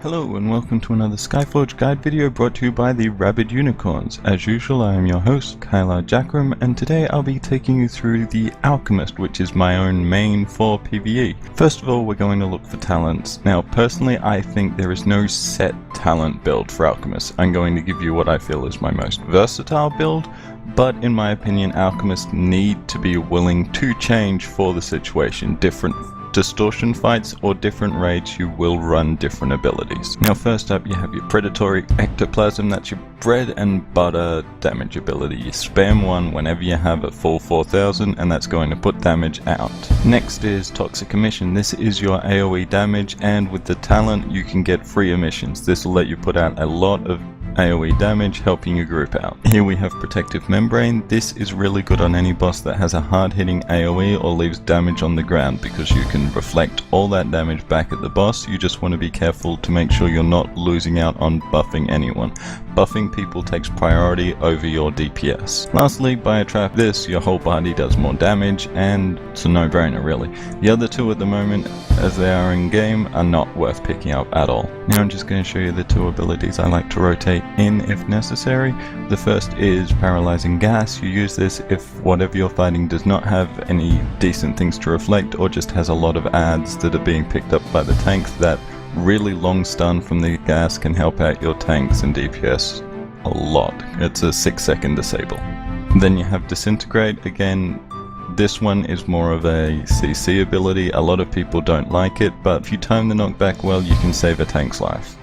Hello and welcome to another Skyforge guide video brought to you by the Rabid Unicorns. As usual, I am your host, Kylar and today I'll be taking you through the Alchemist, which is my own main for PVE. First of all, we're going to look for talents. Now, personally, I think there is no set talent build for Alchemist. I'm going to give you what I feel is my most versatile build, but in my opinion, Alchemists need to be willing to change for the situation. Different distortion fights or different raids, you will run different abilities. Now first up, you have your predatory ectoplasm. That's your bread and butter damage ability. You spam one whenever you have a full 4000 and that's going to put damage out. Next is toxic emission. This is your AoE damage, and with the talent you can get free emissions. This will let you put out a lot of AoE damage, helping your group out. Here we have protective membrane. This is really good on any boss that has a hard hitting AoE or leaves damage on the ground, because you can reflect all that damage back at the boss. You just want to be careful to make sure you're not losing out on buffing anyone. Buffing people takes priority over your DPS. Lastly, by a trap, this, your whole body does more damage, and it's a no-brainer really. The other two at the moment, as they are in game, are not worth picking up at all. Now I'm just going to show you the two abilities I like to rotate in if necessary. The first is paralyzing gas. You use this if whatever you're fighting does not have any decent things to reflect, or just has a lot of ads that are being picked up by the tanks. That really long stun from the gas can help out your tanks and DPS a lot. It's a 6-second disable. Then you have disintegrate. Again, this one is more of a CC ability. A lot of people don't like it, but if you time the knockback well, you can save a tank's life.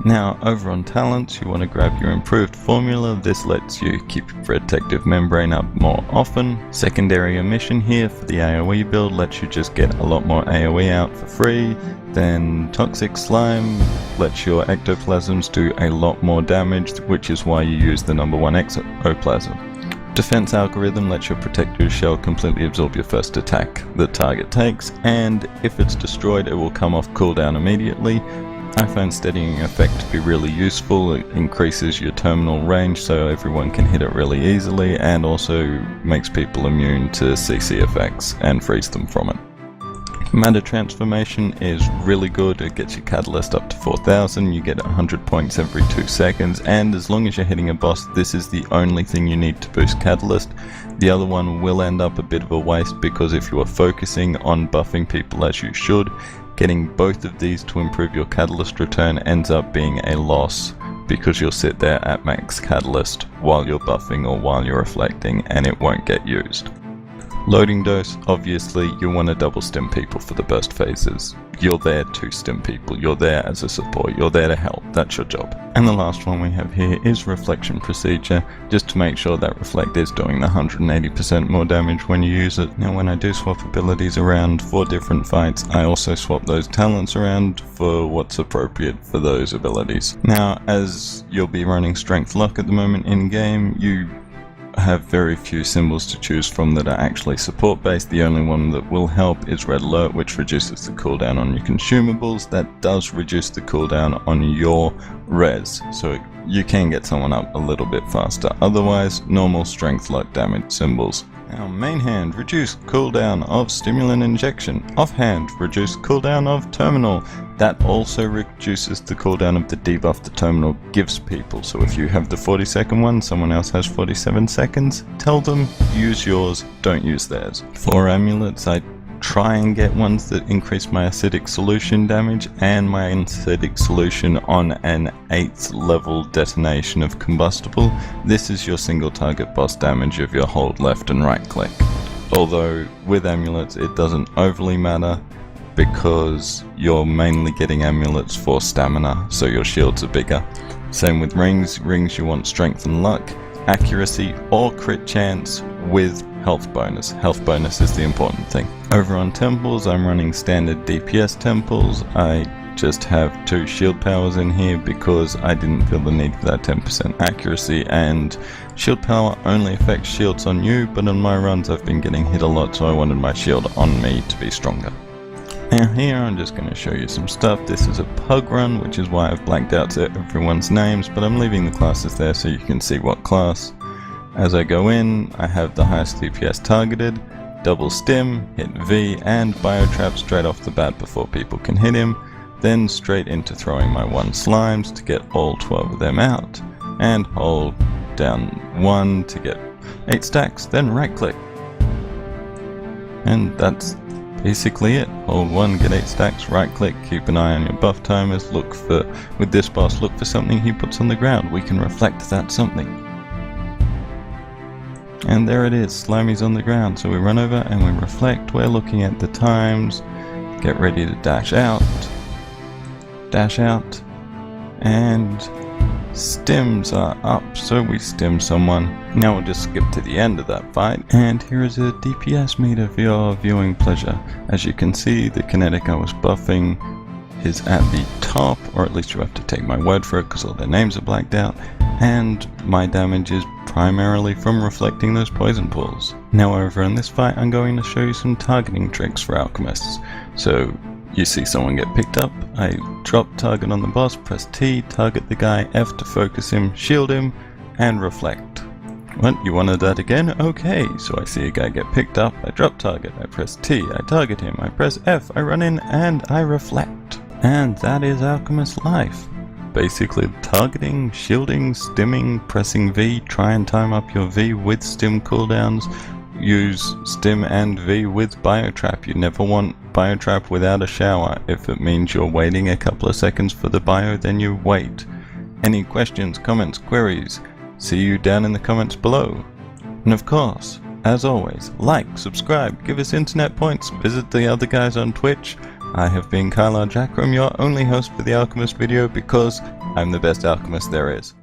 Now, over on talents, you want to grab your improved formula. This lets you keep your protective membrane up more often. Secondary emission here for the AoE build lets you just get a lot more AoE out for free. Then toxic slime lets your ectoplasms do a lot more damage, which is why you use the number 1 ectoplasm. Defense algorithm lets your protective shell completely absorb your first attack the target takes, and if it's destroyed, it will come off cooldown immediately. I find steadying effect to be really useful. It increases your terminal range so everyone can hit it really easily, and also makes people immune to CC effects and frees them from it. Matter transformation is really good. It gets your catalyst up to 4000, you get 100 points every 2 seconds, and as long as you're hitting a boss, this is the only thing you need to boost catalyst. The other one will end up a bit of a waste, because if you are focusing on buffing people as you should, getting both of these to improve your catalyst return ends up being a loss, because you'll sit there at max catalyst while you're buffing or while you're reflecting and it won't get used. Loading dose, obviously you want to double stim people for the burst phases. You're there to stim people, you're there as a support, you're there to help, that's your job. And the last one we have here is reflection procedure, just to make sure that reflect is doing the 180% more damage when you use it. Now when I do swap abilities around for different fights, I also swap those talents around for what's appropriate for those abilities. Now, as you'll be running strength luck at the moment in game, you have very few symbols to choose from that are actually support based. The only one that will help is red alert, which reduces the cooldown on your consumables. That does reduce the cooldown on your res, so you can get someone up a little bit faster. Otherwise, normal strength luck damage symbols. Now, main hand, reduce cooldown of stimulant injection. Offhand, reduce cooldown of terminal. That also reduces the cooldown of the debuff the terminal gives people. So if you have the 40-second one, someone else has 47 seconds, tell them use yours, don't use theirs. For amulets, I try and get ones that increase my acidic solution damage and my acidic solution on an 8th level detonation of combustible. This is your single target boss damage of your hold left and right click. Although with amulets it doesn't overly matter, because you're mainly getting amulets for stamina, so your shields are bigger. Same with rings. Rings you want strength and luck, accuracy or crit chance with health bonus. Health bonus is the important thing. Over on temples, I'm running standard DPS temples. I just have 2 shield powers in here because I didn't feel the need for that 10% accuracy, and shield power only affects shields on you, but on my runs I've been getting hit a lot, so I wanted my shield on me to be stronger. Now here I'm just going to show you some stuff. This is a pug run, which is why I've blanked out everyone's names, but I'm leaving the classes there so you can see what class. As I go in, I have the highest DPS targeted, double stim, hit V, and biotrap straight off the bat before people can hit him. then straight into throwing my 1 slimes to get all 12 of them out, and hold down 1 to get 8 stacks, then right click. And that's basically it. Hold 1, get 8 stacks, right click, keep an eye on your buff timers, look for, with this boss, look for something he puts on the ground. We can reflect that something. And there it is, Slimy's on the ground. So we run over and we reflect, we're looking at the times, get ready to dash out, and stims are up, so we stim someone. Now we'll just skip to the end of that fight, and here is a DPS meter for your viewing pleasure. As you can see, the kinetic I was buffing is at the top, or at least you have to take my word for it because all their names are blacked out, and my damage is primarily from reflecting those poison pools. Now over in this fight, I'm going to show you some targeting tricks for alchemists. So you see someone get picked up, I drop target on the boss, press T, target the guy, F to focus him, shield him, and reflect. What, you wanted that again? Okay, so I see a guy get picked up, I drop target, I press T, I target him, I press F, I run in, and I reflect. And that is Alchemist life. Basically targeting, shielding, stimming, pressing V, try and time up your V with stim cooldowns, use stim and V with biotrap. You never want biotrap without a shower. If it means you're waiting a couple of seconds for the bio, then you wait. Any questions, comments, queries? See you down in the comments below. And of course, as always, like, subscribe, give us internet points, visit the other guys on Twitch. I have been Kylar, your only host for the Alchemist video, because I'm the best alchemist there is.